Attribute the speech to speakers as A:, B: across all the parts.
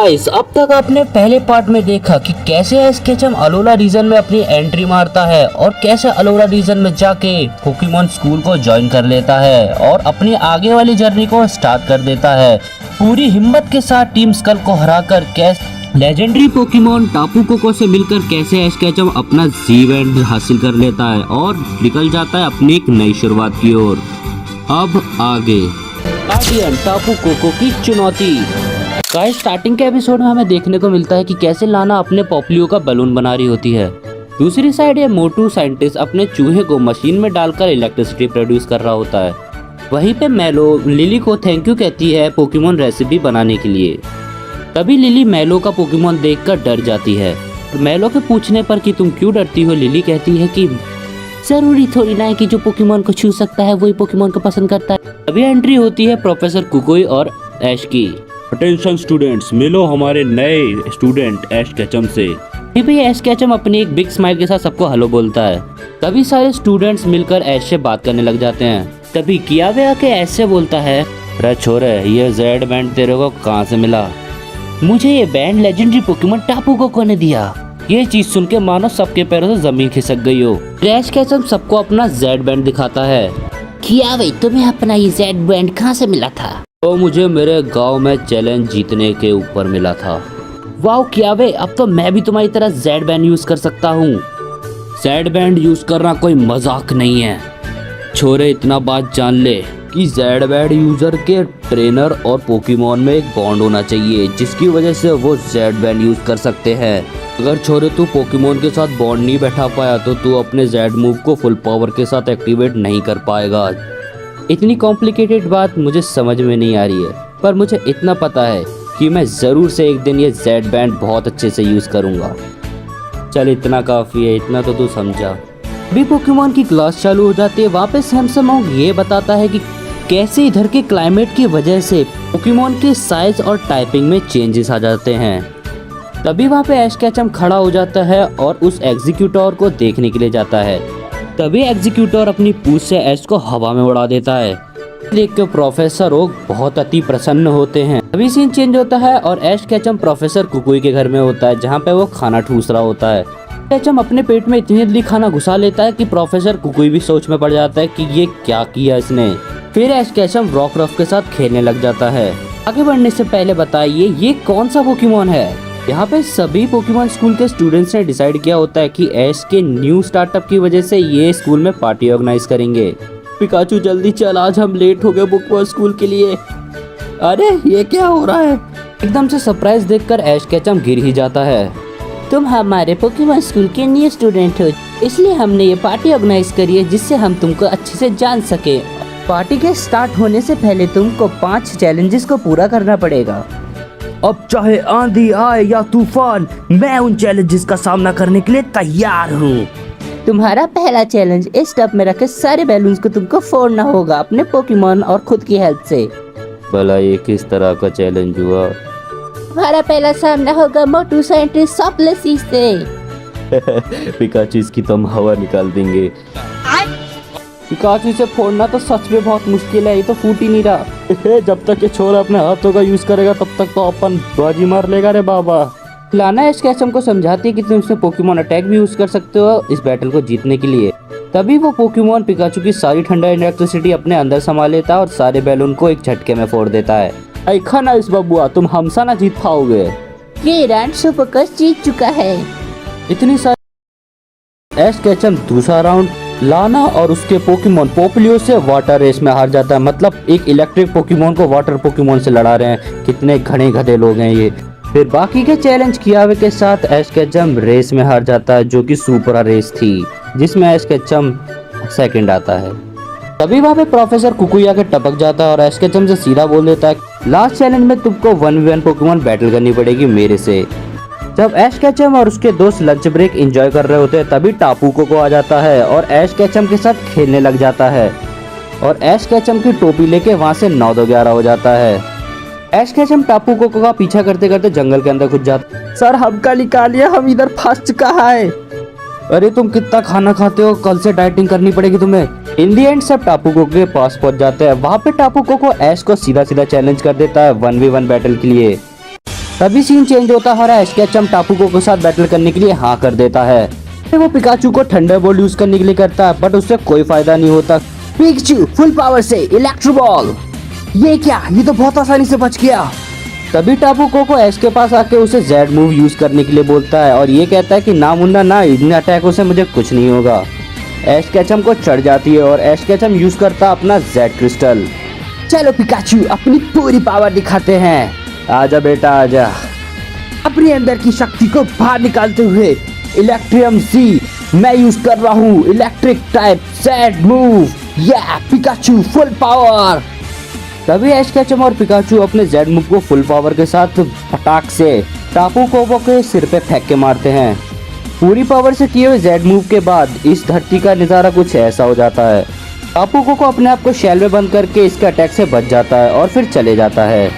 A: Guys, अब तक आपने पहले पार्ट में देखा कि कैसे एश केचम अलोला रीजन में अपनी एंट्री मारता है और कैसे अलोला रीजन में जाके पोकेमॉन स्कूल को ज्वाइन कर लेता है और अपनी आगे वाली जर्नी को स्टार्ट कर देता है। पूरी हिम्मत के साथ टीम स्कल को हराकर कैसे लेजेंडरी पोकेमॉन टापू कोको से मिलकर कैसे एश केचम अपना जी बैंड हासिल कर लेता है और निकल जाता है अपनी एक नई शुरुआत की ओर। अब आगे गार्डियन टापू कोको की चुनौती। गाइस, स्टार्टिंग के एपिसोड में हमें देखने को मिलता है कि कैसे लाना अपने पोप्लियो का बलून बना रही होती है। दूसरी साइड ये मोटू साइंटिस्ट अपने चूहे को मशीन में डालकर इलेक्ट्रिसिटी प्रोड्यूस कर रहा होता है। वहीं पे मेलो लिली को थैंक यू कहती है पोकेमॉन रेसिपी बनाने के लिए। तभी लिली मेलो का पोकेमॉन देखकर डर जाती है। मेलो के पूछने पर कि तुम क्यों डरती हो, लिली कहती है कि जरूरी थोड़ी ना है कि जो पोकेमॉन को छू सकता है वही पोकेमॉन को पसंद करता है। तभी एंट्री होती है प्रोफेसर कुकोई और ऐश की। अटेंशन स्टूडेंट्स, मिलो हमारे नए स्टूडेंट ऐश केचम से। भी ऐश केचम अपनी एक बिग स्माइल के साथ सबको हेलो बोलता है। तभी सारे स्टूडेंट्स मिलकर ऐश से बात करने लग जाते हैं। तभी कियावे आके ऐश से बोलता है, अरे छोरे, ये जेड बैंड तेरे को कहाँ से मिला? मुझे ये बैंड लेजेंडरी पोकेमॉन टापू कोको ने दिया। ये चीज सुन के मानो सबके पैरों से जमीन खिसक गई हो। ऐश केचम सबको अपना जेड बैंड दिखाता है। कियावे, तुम्हें अपना ये जेड बैंड कहाँ से मिला था? तो मुझे मेरे गांव में चैलेंज जीतने के ऊपर मिला था। वाह कियावे, अब तो मैं भी तुम्हारी तरह जेड बैंड यूज कर सकता हूँ। जेड बैंड यूज करना कोई मजाक नहीं है छोरे, इतना बात जान ले कि जेड बैंड यूजर के ट्रेनर और पोकेमॉन में एक बॉन्ड होना चाहिए जिसकी वजह से वो जेड बैंड यूज कर सकते हैं। अगर छोरे तू पोकेमॉन के साथ बॉन्ड नहीं बैठा पाया तो तू अपने जेड मूव को फुल पावर के साथ एक्टिवेट नहीं कर पाएगा। इतनी कॉम्प्लिकेटेड बात मुझे समझ में नहीं आ रही है, पर मुझे इतना पता है कि मैं ज़रूर से एक दिन ये जेड बैंड बहुत अच्छे से यूज़ करूँगा। चल इतना काफ़ी है, इतना तो तू समझा। अभी पोकेमॉन की क्लास चालू हो जाती है। वापस सैमसंग ये बताता है कि कैसे इधर के क्लाइमेट की वजह से पोकेमॉन के साइज और टाइपिंग में चेंजेस आ जाते हैं। तभी वहाँ पे ऐश केचम खड़ा हो जाता है और उस एग्जीक्यूटर को देखने के लिए जाता है। तभी एग्जीक्यूटर अपनी पूंछ से ऐश को हवा में उड़ा देता है। देख के प्रोफेसर ओक बहुत अति प्रसन्न होते हैं। तभी सीन चेंज होता है और ऐश केचम प्रोफेसर कुकुई के घर में होता है जहाँ पे वो खाना ठूस रहा होता है। केचम अपने पेट में इतनी जल्दी खाना घुसा लेता है कि प्रोफेसर कुकुई भी सोच में पड़ जाता है कि ये क्या किया इसने। फिर ऐश केचम रॉकरफ के साथ खेलने लग जाता है। आगे बढ़ने से पहले बताइए ये कौन सा पोकेमॉन है? यहाँ पे सभी पोकेमॉन स्कूल के स्टूडेंट्स ने डिसाइड किया होता है कि ऐश के न्यू स्टार्टअप की वजह से ये स्कूल में पार्टी ऑर्गेनाइज करेंगे। पिकाचू जल्दी चल, आज हम लेट हो गए पोकेमॉन स्कूल के लिए। अरे ये क्या हो रहा है? एकदम से सरप्राइज देखकर ऐश केचम गिर ही जाता है। तुम हमारे पोकेमॉन स्कूल के न्यू स्टूडेंट हो, इसलिए हमने ये पार्टी ऑर्गेनाइज करी है जिससे हम तुमको अच्छे से जान सके। पार्टी के स्टार्ट होने से पहले तुमको 5 चैलेंजेस को पूरा करना पड़ेगा। अब चाहे आंधी आए या तूफान, मैं उन चैलेंजेस का सामना करने के लिए तैयार हूँ। तुम्हारा पहला चैलेंज, इस टब में रखे सारे बैलून्स को तुमको फोड़ना होगा अपने पोकेमॉन और खुद की हेल्प से। भला ये किस तरह का चैलेंज हुआ? तुम्हारा पहला सामना होगा मोटू साइंटिस्ट सॉपलेसी से। पिकाचू, इसकी तो हम हवा निकाल देंगे। पिकाचू से फोड़ना तो सच में बहुत मुश्किल है, ये तो फूट ही नहीं रहा। जब तक ये छोरा अपने हाथों का यूज करेगा तब तक तो अपन बाजी मार लेगा रे बाबा। लाना ऐश केचम को समझाती है कि तुम इसमें पोकेमॉन अटैक भी यूज कर सकते हो इस बैटल को जीतने के लिए। तभी वो पोकेमॉन पिकाचू की सारी ठंडा इलेक्ट्रिसिटी अपने अंदर समा लेता है और सारे बैलून को एक झटके में फोड़ देता है। ऐखा ना इस बबुआ, तुम हमसा ना जीत पाओगे। ये राउंड सुपरकस जीत चुका है। इतनी सारी ऐश केचम दूसरा राउंड लाना और उसके पोकेमॉन पोप्लियो से वाटर रेस में हार जाता है। मतलब एक इलेक्ट्रिक पोकेमॉन को वाटर पोकेमॉन से लड़ा रहे हैं। कितने घने गधे लोग हैं ये। फिर बाकी के चैलेंज कियावे के साथ ऐश केचम रेस में हार जाता है जो कि सुपर रेस थी जिसमें ऐश केचम सेकंड आता है। तभी वहाँ पे प्रोफेसर कुकुई आके टपक जाता है और ऐश केचम से सीधा बोल देता है, लास्ट चैलेंज में तुमको 1v1 पोकेमॉन बैटल करनी पड़ेगी मेरे से। जब ऐश केचम और उसके दोस्त लंच ब्रेक एंजॉय कर रहे होते हैं तभी टापू कोको आ जाता है और ऐश केचम के साथ खेलने लग जाता है और ऐश केचम की टोपी लेके वहाँ से 9-2-11 हो जाता है। ऐश केचम टापू कोको का पीछा करते करते जंगल के अंदर घुस जाता। सर हमका निकालिए, हम इधर फंस चुका है। अरे तुम कितना खाना खाते हो, कल से डाइटिंग करनी पड़ेगी तुम्हें। इन दी एंड सब टापू कोको के पास पहुंच जाते हैं। वहाँ पे टापू कोको ऐश को सीधा सीधा चैलेंज कर देता है 1v1 बैटल के लिए। तभी सीन चेंज होता है और ऐश केचम टापू कोको के साथ बैटल करने के लिए हाँ कर देता है। फिर वो पिकाचू को थंडरबोल्ट यूज करने के लिए करता है, बट उससे कोई फायदा नहीं होता। पिकाचू फुल पावर से इलेक्ट्रो बॉल, ये क्या, ये तो बहुत आसानी से बच गया। तभी टापू कोको ऐश के पास आके उसे जेड मूव यूज करने के लिए बोलता है और ये कहता है कि ना मुन्ना ना, इन अटैकों से मुझे कुछ नहीं होगा। ऐश केचम को चढ़ जाती है और ऐश केचम यूज करता अपना जेड क्रिस्टल। चलो पिकाचू अपनी पूरी पावर दिखाते हैं, आजा बेटा आजा। अपने अंदर की शक्ति को बाहर निकालते हुए इलेक्ट्रियम सी मैं यूज कर रहा हूँ इलेक्ट्रिक टाइप जेड मूव, या पिकाचू फुल पावर। तभी ऐश केचम और पिकाचू अपने जेड मूव को फुल पावर के साथ फटाक से टापू कोको के सिर पे फेंक के मारते हैं। पूरी पावर से किए हुए जेड मूव के बाद इस धरती का नज़ारा कुछ ऐसा हो जाता है। टापू कोको अपने आप को शेल में बंद करके इसके अटैक से बच जाता है और फिर चले जाता है।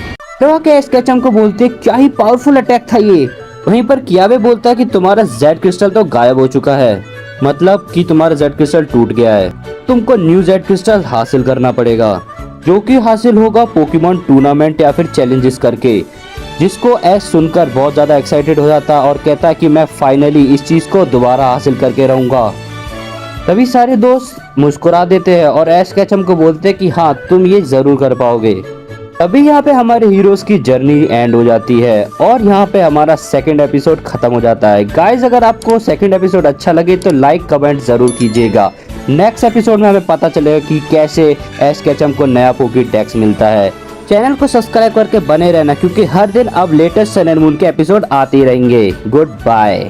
A: तो के ऐश केचम को बोलते क्या ही पावरफुल अटैक था ये। वहीं पर कियाबे बोलता है कि तुम्हारा जेड क्रिस्टल तो गायब हो चुका है, मतलब कि तुम्हारा जेड क्रिस्टल टूट गया है, तुमको न्यू जेड क्रिस्टल हासिल करना पड़ेगा, जो कि हासिल होगा पोकेमॉन टूर्नामेंट या फिर चैलेंजेस करके। जिसको ऐश सुनकर बहुत ज़्यादा एक्साइटेड हो जाता है और कहता है कि मैं फाइनली इस चीज़ को दोबारा हासिल करके रहूँगा। तभी सारे दोस्त मुस्कुरा देते हैं और ऐश केचम को बोलते हैं कि हाँ तुम ये ज़रूर कर पाओगे। तभी यहाँ पे हमारे हीरोज़ की जर्नी एंड हो जाती है और यहाँ पे हमारा सेकंड एपिसोड खत्म हो जाता है। गाइज अगर आपको सेकंड एपिसोड अच्छा लगे तो लाइक कमेंट ज़रूर कीजिएगा। नेक्स्ट एपिसोड में हमें पता चलेगा कि कैसे ऐश केचम को नया पोकेडेक्स मिलता है। चैनल को सब्सक्राइब करके बने रहना क्योंकि हर दिन अब लेटेस्ट सन एंड मून के एपिसोड आते ही रहेंगे। Good bye.